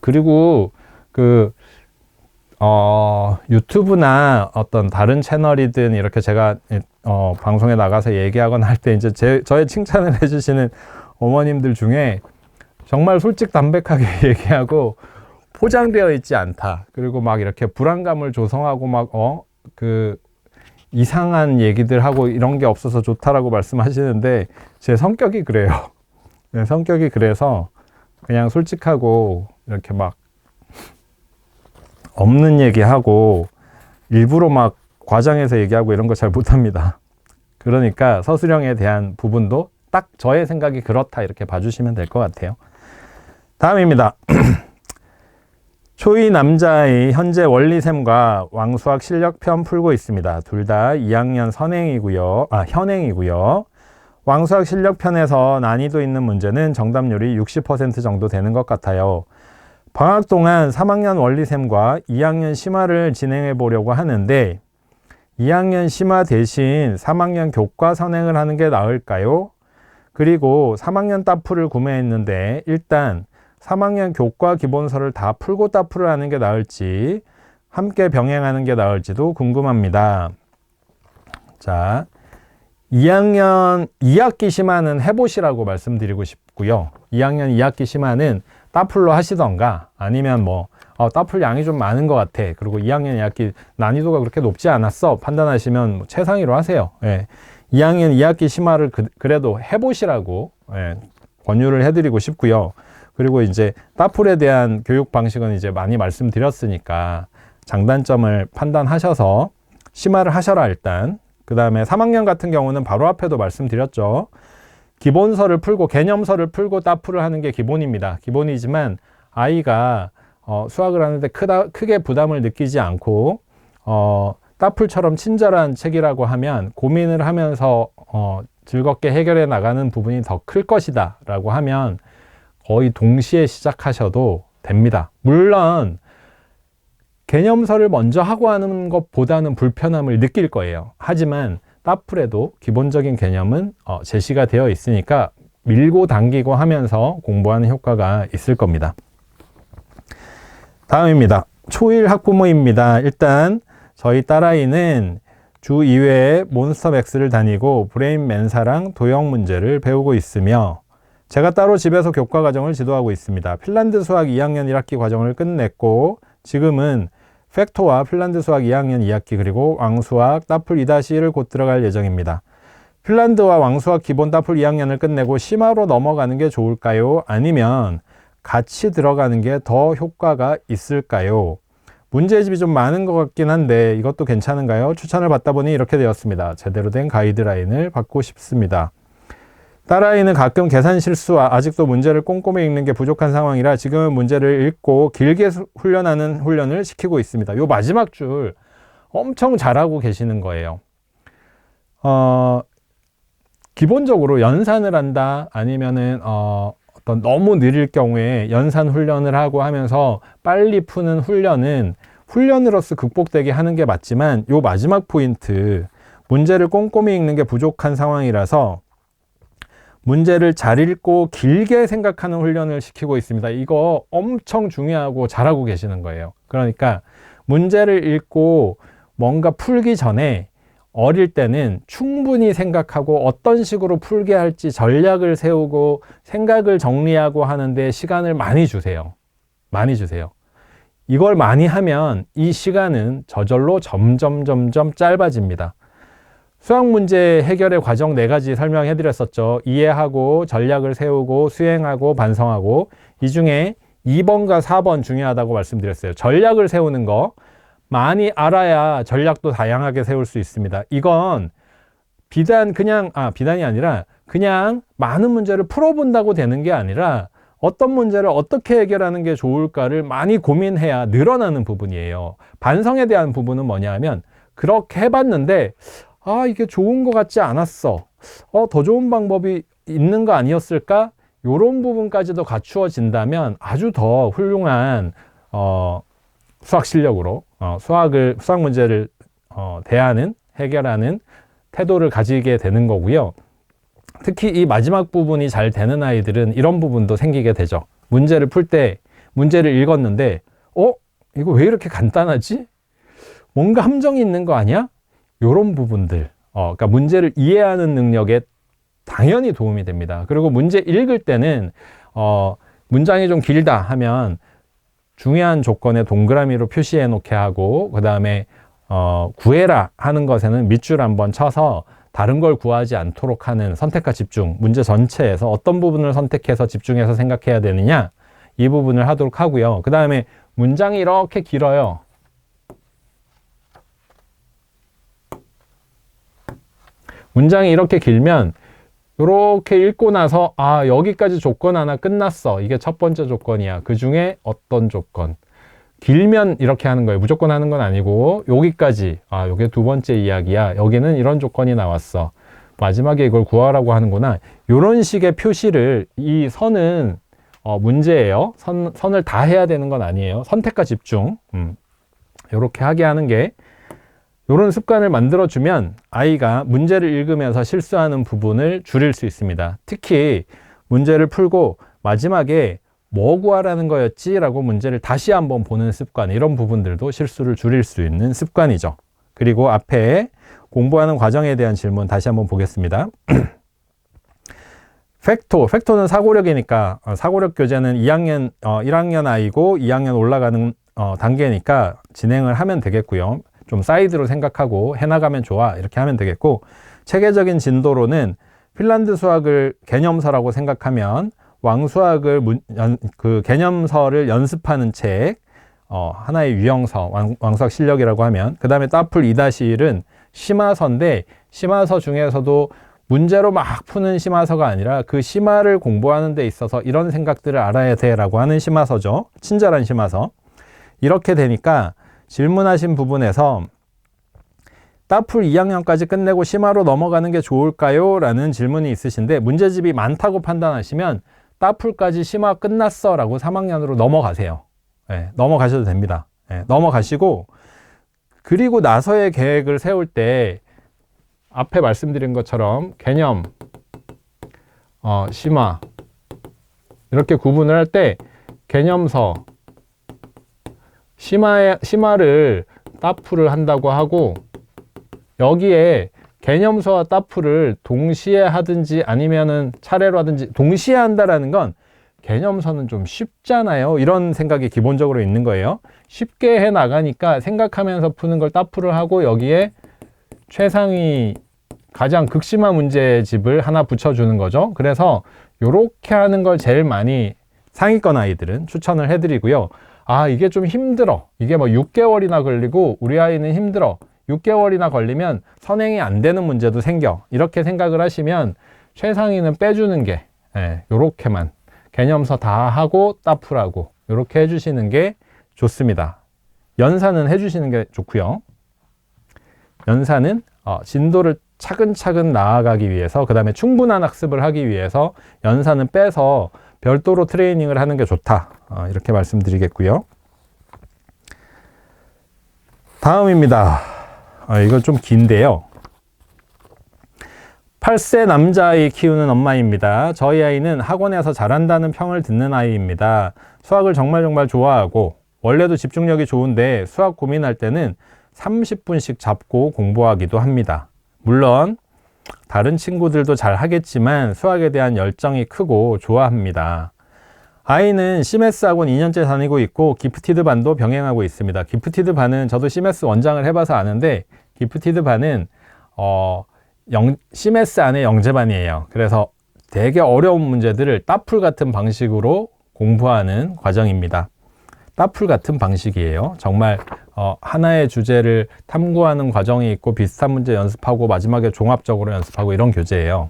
그리고 유튜브나 어떤 다른 채널이든 이렇게 제가 방송에 나가서 얘기하거나 할 때 이제 저의 칭찬을 해주시는 어머님들 중에 정말 솔직 담백하게 얘기하고 포장되어 있지 않다. 그리고 막 이렇게 불안감을 조성하고 막 이상한 얘기들 하고 이런 게 없어서 좋다라고 말씀하시는데 제 성격이 그래요. 네, 성격이 그래서 그냥 솔직하고 이렇게 막 없는 얘기하고 일부러 막 과장해서 얘기하고 이런 거 잘 못합니다. 그러니까 서술형에 대한 부분도 딱 저의 생각이 그렇다 이렇게 봐주시면 될 것 같아요. 다음입니다. 초2 남자아이 현재 원리셈과 왕수학 실력편 풀고 있습니다. 둘 다 2학년 현행이고요. 왕수학 실력편에서 난이도 있는 문제는 정답률이 60% 정도 되는 것 같아요. 방학 동안 3학년 원리셈과 2학년 심화를 진행해 보려고 하는데 2학년 심화 대신 3학년 교과 선행을 하는 게 나을까요? 그리고 3학년 따풀을 구매했는데 일단 3학년 교과 기본서를 다 풀고 따풀을 하는 게 나을지 함께 병행하는 게 나을지도 궁금합니다. 자, 2학년 2학기 심화는 해보시라고 말씀드리고 싶고요. 2학년 2학기 심화는 따풀로 하시던가 아니면 따풀 양이 좀 많은 것 같아. 그리고 2학년 2학기 난이도가 그렇게 높지 않았어. 판단하시면 최상위로 하세요. 2학년 2학기 심화를 그래도 해보시라고 권유를 해드리고 싶고요. 그리고 이제 따풀에 대한 교육 방식은 이제 많이 말씀드렸으니까 장단점을 판단하셔서 심화를 하셔라 일단. 그 다음에 3학년 같은 경우는 바로 앞에도 말씀드렸죠. 기본서를 풀고 개념서를 풀고 따풀을 하는 게 기본입니다. 기본이지만 아이가 수학을 하는데 크게 부담을 느끼지 않고 따풀처럼 친절한 책이라고 하면 고민을 하면서 즐겁게 해결해 나가는 부분이 더 클 것이다 라고 하면 거의 동시에 시작하셔도 됩니다. 물론 개념서를 먼저 하고 하는 것보다는 불편함을 느낄 거예요. 하지만 따풀에도 기본적인 개념은 제시가 되어 있으니까 밀고 당기고 하면서 공부하는 효과가 있을 겁니다. 다음입니다. 초1 학부모입니다. 일단 저희 딸아이는 주 2회에 몬스터맥스를 다니고 브레인 멘사랑 도형 문제를 배우고 있으며 제가 따로 집에서 교과 과정을 지도하고 있습니다. 핀란드 수학 2학년 1학기 과정을 끝냈고 지금은 팩토와 핀란드 수학 2학년 2학기 그리고 왕수학 따풀 2-1을 곧 들어갈 예정입니다. 핀란드와 왕수학 기본 따풀 2학년을 끝내고 심화로 넘어가는 게 좋을까요? 아니면 같이 들어가는 게 더 효과가 있을까요? 문제집이 좀 많은 것 같긴 한데 이것도 괜찮은가요? 추천을 받다 보니 이렇게 되었습니다. 제대로 된 가이드라인을 받고 싶습니다. 딸아이는 가끔 계산 실수와 아직도 문제를 꼼꼼히 읽는 게 부족한 상황이라 지금은 문제를 읽고 길게 훈련하는 훈련을 시키고 있습니다. 요 마지막 줄 엄청 잘하고 계시는 거예요. 기본적으로 연산을 한다 아니면은 어떤 너무 느릴 경우에 연산 훈련을 하고 하면서 빨리 푸는 훈련은 훈련으로서 극복되게 하는 게 맞지만 요 마지막 포인트 문제를 꼼꼼히 읽는 게 부족한 상황이라서 문제를 잘 읽고 길게 생각하는 훈련을 시키고 있습니다. 이거 엄청 중요하고 잘하고 계시는 거예요. 그러니까 문제를 읽고 뭔가 풀기 전에 어릴 때는 충분히 생각하고 어떤 식으로 풀게 할지 전략을 세우고 생각을 정리하고 하는데 시간을 많이 주세요. 많이 주세요. 이걸 많이 하면 이 시간은 저절로 점점 짧아집니다. 수학 문제 해결의 과정 4가지 설명해 드렸었죠. 이해하고 전략을 세우고 수행하고 반성하고 이 중에 2번과 4번 중요하다고 말씀드렸어요. 전략을 세우는 거 많이 알아야 전략도 다양하게 세울 수 있습니다. 이건 비단이 아니라 그냥 많은 문제를 풀어본다고 되는 게 아니라 어떤 문제를 어떻게 해결하는 게 좋을까를 많이 고민해야 늘어나는 부분이에요. 반성에 대한 부분은 뭐냐 하면 그렇게 해봤는데 이게 좋은 것 같지 않았어. 더 좋은 방법이 있는 거 아니었을까? 이런 부분까지도 갖추어진다면 아주 더 훌륭한 수학 실력으로 수학 문제를 해결하는 태도를 가지게 되는 거고요. 특히 이 마지막 부분이 잘 되는 아이들은 이런 부분도 생기게 되죠. 문제를 풀 때 문제를 읽었는데 이거 왜 이렇게 간단하지? 뭔가 함정이 있는 거 아니야? 요런 부분들 그러니까 문제를 이해하는 능력에 당연히 도움이 됩니다. 그리고 문제 읽을 때는 문장이 좀 길다 하면 중요한 조건에 동그라미로 표시해 놓게 하고, 그 다음에 구해라 하는 것에는 밑줄 한번 쳐서 다른 걸 구하지 않도록 하는 선택과 집중, 문제 전체에서 어떤 부분을 선택해서 집중해서 생각해야 되느냐, 이 부분을 하도록 하고요. 그 다음에 문장이 이렇게 길어요. 문장이 이렇게 길면 이렇게 읽고 나서 여기까지 조건 하나 끝났어. 이게 첫 번째 조건이야. 그 중에 어떤 조건. 길면 이렇게 하는 거예요. 무조건 하는 건 아니고 여기까지. 이게 두 번째 이야기야. 여기는 이런 조건이 나왔어. 마지막에 이걸 구하라고 하는구나. 이런 식의 표시를, 이 선은 문제예요. 선을 다 해야 되는 건 아니에요. 선택과 집중. 이렇게 하게 하는 게, 이런 습관을 만들어주면 아이가 문제를 읽으면서 실수하는 부분을 줄일 수 있습니다. 특히 문제를 풀고 마지막에 뭐 구하라는 거였지? 라고 문제를 다시 한번 보는 습관, 이런 부분들도 실수를 줄일 수 있는 습관이죠. 그리고 앞에 공부하는 과정에 대한 질문 다시 한번 보겠습니다. 팩토는 사고력이니까, 사고력 교재는 1학년 아이고 2학년 올라가는 단계니까 진행을 하면 되겠고요. 좀 사이드로 생각하고 해나가면 좋아, 이렇게 하면 되겠고, 체계적인 진도로는 핀란드 수학을 개념서라고 생각하면 왕수학을 그 개념서를 연습하는 책, 하나의 유형서, 왕수학 실력이라고 하면, 그 다음에 따풀 2-1은 심화서인데, 심화서 중에서도 문제로 막 푸는 심화서가 아니라 그 심화를 공부하는 데 있어서 이런 생각들을 알아야 돼 라고 하는 심화서죠. 친절한 심화서. 이렇게 되니까 질문하신 부분에서 따풀 2학년까지 끝내고 심화로 넘어가는 게 좋을까요? 라는 질문이 있으신데, 문제집이 많다고 판단하시면 따풀까지 심화 끝났어 라고 3학년으로 넘어가세요. 넘어가셔도 됩니다. 넘어가시고, 그리고 나서의 계획을 세울 때 앞에 말씀드린 것처럼 개념, 심화 이렇게 구분을 할 때 개념서, 심화를 따풀을 한다고 하고, 여기에 개념서와 따풀을 동시에 하든지 아니면은 차례로 하든지, 동시에 한다라는 건 개념서는 좀 쉽잖아요. 이런 생각이 기본적으로 있는 거예요. 쉽게 해 나가니까 생각하면서 푸는 걸 따풀을 하고, 여기에 최상위 가장 극심한 문제집을 하나 붙여주는 거죠. 그래서 이렇게 하는 걸 제일 많이 상위권 아이들은 추천을 해드리고요. 이게 좀 힘들어. 이게 뭐 6개월이나 걸리고 우리 아이는 힘들어. 6개월이나 걸리면 선행이 안 되는 문제도 생겨. 이렇게 생각을 하시면 최상위는 빼주는 게, 요렇게만 개념서 다 하고 따풀하고 요렇게 해주시는 게 좋습니다. 연산은 해주시는 게 좋고요. 연산은 진도를 차근차근 나아가기 위해서, 그 다음에 충분한 학습을 하기 위해서 연산은 빼서 별도로 트레이닝을 하는 게 좋다, 이렇게 말씀드리겠고요. 다음입니다. 이거 좀 긴데요. 8세 남자아이 키우는 엄마입니다. 저희 아이는 학원에서 잘한다는 평을 듣는 아이입니다. 수학을 정말 좋아하고 원래도 집중력이 좋은데 수학 고민할 때는 30분씩 잡고 공부하기도 합니다. 물론 다른 친구들도 잘 하겠지만 수학에 대한 열정이 크고 좋아합니다. 아이는 CMS 학원 2년째 다니고 있고 기프티드 반도 병행하고 있습니다. 기프티드 반은 저도 CMS 원장을 해봐서 아는데, 기프티드 반은 CMS 안에 영재반이에요. 그래서 되게 어려운 문제들을 따풀 같은 방식으로 공부하는 과정입니다. 따풀 같은 방식이에요. 정말 하나의 주제를 탐구하는 과정이 있고 비슷한 문제 연습하고 마지막에 종합적으로 연습하고 이런 교재예요.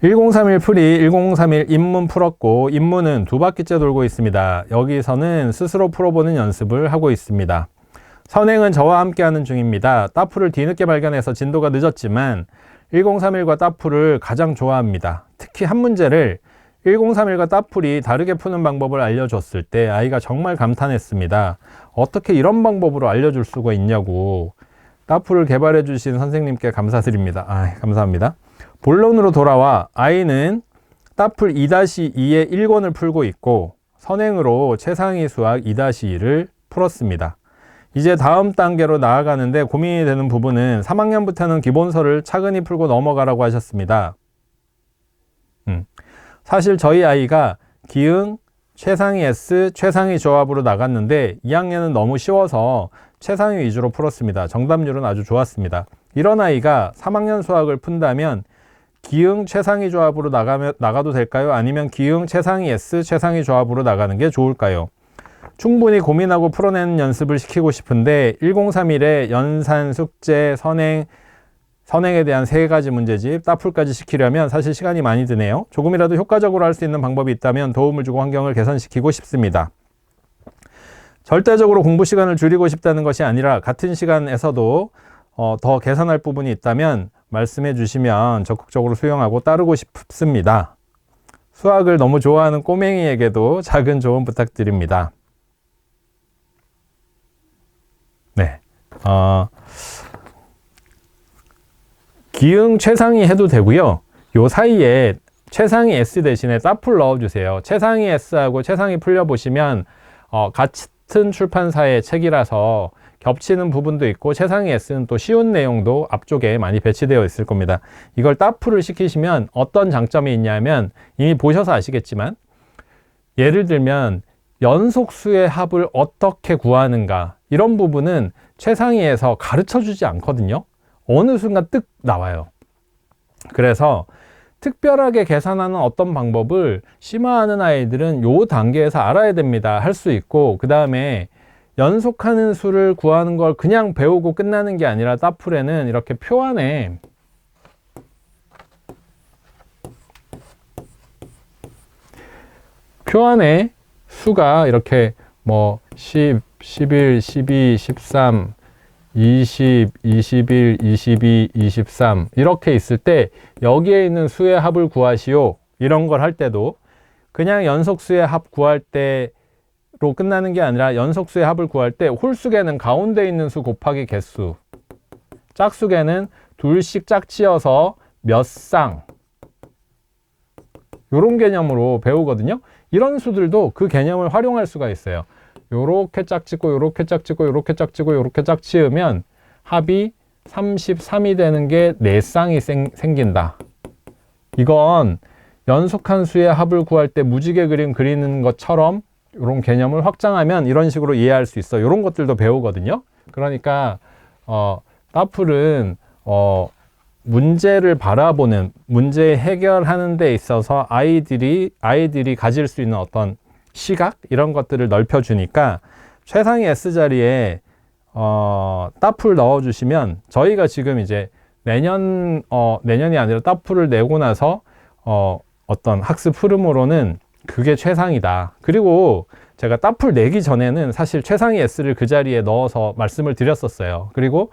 1031 풀이 1031 인문 풀었고, 인문은 2바퀴째 돌고 있습니다. 여기서는 스스로 풀어보는 연습을 하고 있습니다. 선행은 저와 함께 하는 중입니다. 따풀을 뒤늦게 발견해서 진도가 늦었지만 1031과 따풀을 가장 좋아합니다. 특히 한 문제를 1031과 따풀이 다르게 푸는 방법을 알려줬을 때 아이가 정말 감탄했습니다. 어떻게 이런 방법으로 알려줄 수가 있냐고. 따풀을 개발해 주신 선생님께 감사드립니다. 감사합니다. 본론으로 돌아와 아이는 따풀 2-2의 1권을 풀고 있고 선행으로 최상위 수학 2-2를 풀었습니다. 이제 다음 단계로 나아가는데 고민이 되는 부분은 3학년부터는 기본서를 차근히 풀고 넘어가라고 하셨습니다. 사실 저희 아이가 기응, 최상위 S, 최상위 조합으로 나갔는데 2학년은 너무 쉬워서 최상위 위주로 풀었습니다. 정답률은 아주 좋았습니다. 이런 아이가 3학년 수학을 푼다면 기응, 최상위 조합으로 나가도 될까요? 아니면 기응, 최상위 S, 최상위 조합으로 나가는 게 좋을까요? 충분히 고민하고 풀어내는 연습을 시키고 싶은데 1031에 연산, 숙제, 선행에 대한 3가지 문제집, 따풀까지 시키려면 사실 시간이 많이 드네요. 조금이라도 효과적으로 할 수 있는 방법이 있다면 도움을 주고 환경을 개선시키고 싶습니다. 절대적으로 공부 시간을 줄이고 싶다는 것이 아니라 같은 시간에서도 더 개선할 부분이 있다면 말씀해 주시면 적극적으로 수용하고 따르고 싶습니다. 수학을 너무 좋아하는 꼬맹이에게도 작은 조언 부탁드립니다. 네. 기응 최상위 해도 되고요. 요 사이에 최상위 S 대신에 따풀 넣어주세요. 최상위 S하고 최상위 풀려보시면 같은 출판사의 책이라서 겹치는 부분도 있고 최상위 S는 또 쉬운 내용도 앞쪽에 많이 배치되어 있을 겁니다. 이걸 따풀을 시키시면 어떤 장점이 있냐면 이미 보셔서 아시겠지만 예를 들면 연속수의 합을 어떻게 구하는가 이런 부분은 최상위에서 가르쳐주지 않거든요. 어느 순간 뜩 나와요. 그래서 특별하게 계산하는 어떤 방법을 심화하는 아이들은 요 단계에서 알아야 됩니다. 할 수 있고 그 다음에 연속하는 수를 구하는 걸 그냥 배우고 끝나는 게 아니라 따풀에는 이렇게 표 안에 수가 이렇게 뭐 10, 11, 12, 13 20, 21, 22, 23 이렇게 있을 때 여기에 있는 수의 합을 구하시오 이런 걸 할 때도 그냥 연속수의 합 구할 때로 끝나는 게 아니라 연속수의 합을 구할 때 홀수계는 가운데 있는 수 곱하기 개수, 짝수계는 둘씩 짝지어서 몇 쌍 이런 개념으로 배우거든요. 이런 수들도 그 개념을 활용할 수가 있어요. 요렇게 짝짓고 요렇게 짝짓고 요렇게 짝짓고 요렇게 짝지으면 합이 33이 되는 게 4쌍이 생긴다. 이건 연속한 수의 합을 구할 때 무지개 그림 그리는 것처럼 이런 개념을 확장하면 이런 식으로 이해할 수 있어. 이런 것들도 배우거든요. 그러니까 따풀은 문제를 바라보는, 문제 해결하는 데 있어서 아이들이 가질 수 있는 어떤 시각 이런 것들을 넓혀주니까 최상위 S 자리에 따풀 넣어주시면 저희가 지금 이제 내년이 아니라 따풀을 내고 나서 어떤 학습 흐름으로는 그게 최상이다. 그리고 제가 따풀 내기 전에는 사실 최상위 S를 그 자리에 넣어서 말씀을 드렸었어요. 그리고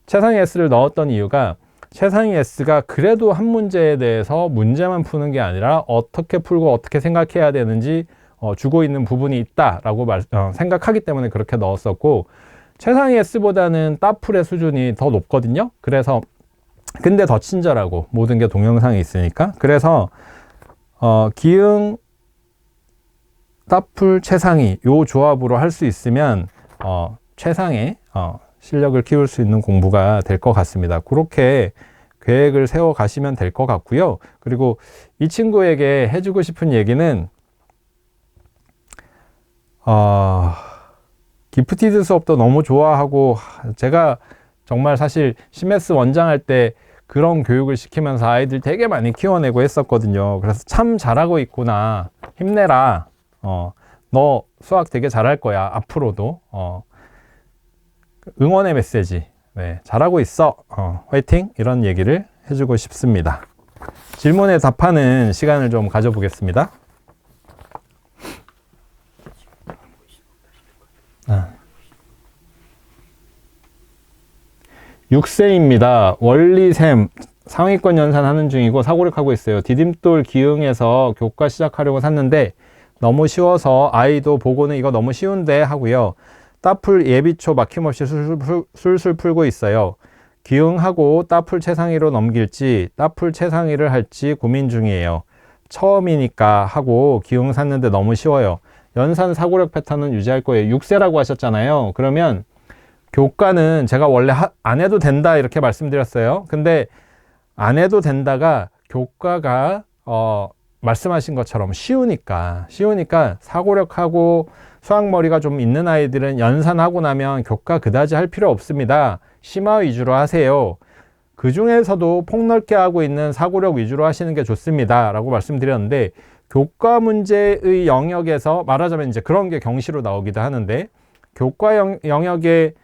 최상위 S를 넣었던 이유가 최상위 S가 그래도 한 문제에 대해서 문제만 푸는 게 아니라 어떻게 풀고 어떻게 생각해야 되는지 주고 있는 부분이 있다라고 생각하기 때문에 그렇게 넣었었고 최상위 S보다는 따풀의 수준이 더 높거든요. 그래서 근데 더 친절하고 모든 게 동영상에 있으니까 그래서 기응, 따풀, 최상위 요 조합으로 할 수 있으면 최상의 실력을 키울 수 있는 공부가 될 것 같습니다. 그렇게 계획을 세워 가시면 될 것 같고요. 그리고 이 친구에게 해주고 싶은 얘기는 기프티드 수업도 너무 좋아하고 제가 정말 사실 CMS 원장할 때 그런 교육을 시키면서 아이들 되게 많이 키워내고 했었거든요. 그래서 참 잘하고 있구나. 힘내라. 너 수학 되게 잘할 거야. 앞으로도. 응원의 메시지. 네, 잘하고 있어. 화이팅! 이런 얘기를 해주고 싶습니다. 질문에 답하는 시간을 좀 가져보겠습니다. 6세입니다. 원리셈 상위권 연산하는 중이고 사고력하고 있어요. 디딤돌 기응에서 교과 시작하려고 샀는데 너무 쉬워서 아이도 보고는 이거 너무 쉬운데 하고요. 따풀 예비초 막힘없이 술술 풀고 있어요. 기응하고 따풀 최상위로 넘길지 따풀 최상위를 할지 고민 중이에요. 처음이니까 하고 기응 샀는데 너무 쉬워요. 연산 사고력 패턴은 유지할 거예요. 6세라고 하셨잖아요. 그러면 교과는 제가 원래 안 해도 된다 이렇게 말씀드렸어요. 근데 안 해도 된다가 교과가 말씀하신 것처럼 쉬우니까 사고력하고 수학머리가 좀 있는 아이들은 연산하고 나면 교과 그다지 할 필요 없습니다. 심화 위주로 하세요. 그 중에서도 폭넓게 하고 있는 사고력 위주로 하시는 게 좋습니다 라고 말씀드렸는데, 교과 문제의 영역에서 말하자면 이제 그런 게 경시로 나오기도 하는데, 교과 영역에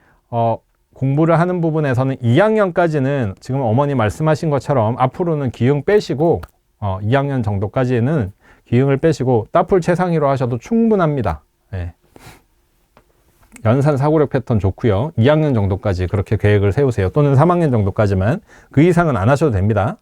공부를 하는 부분에서는 2학년까지는 지금 어머니 말씀하신 것처럼 앞으로는 기흥 빼시고 2학년 정도까지는 기흥을 빼시고 따풀 최상위로 하셔도 충분합니다. 네. 연산 사고력 패턴 좋고요. 2학년 정도까지 그렇게 계획을 세우세요. 또는 3학년 정도까지만. 그 이상은 안 하셔도 됩니다.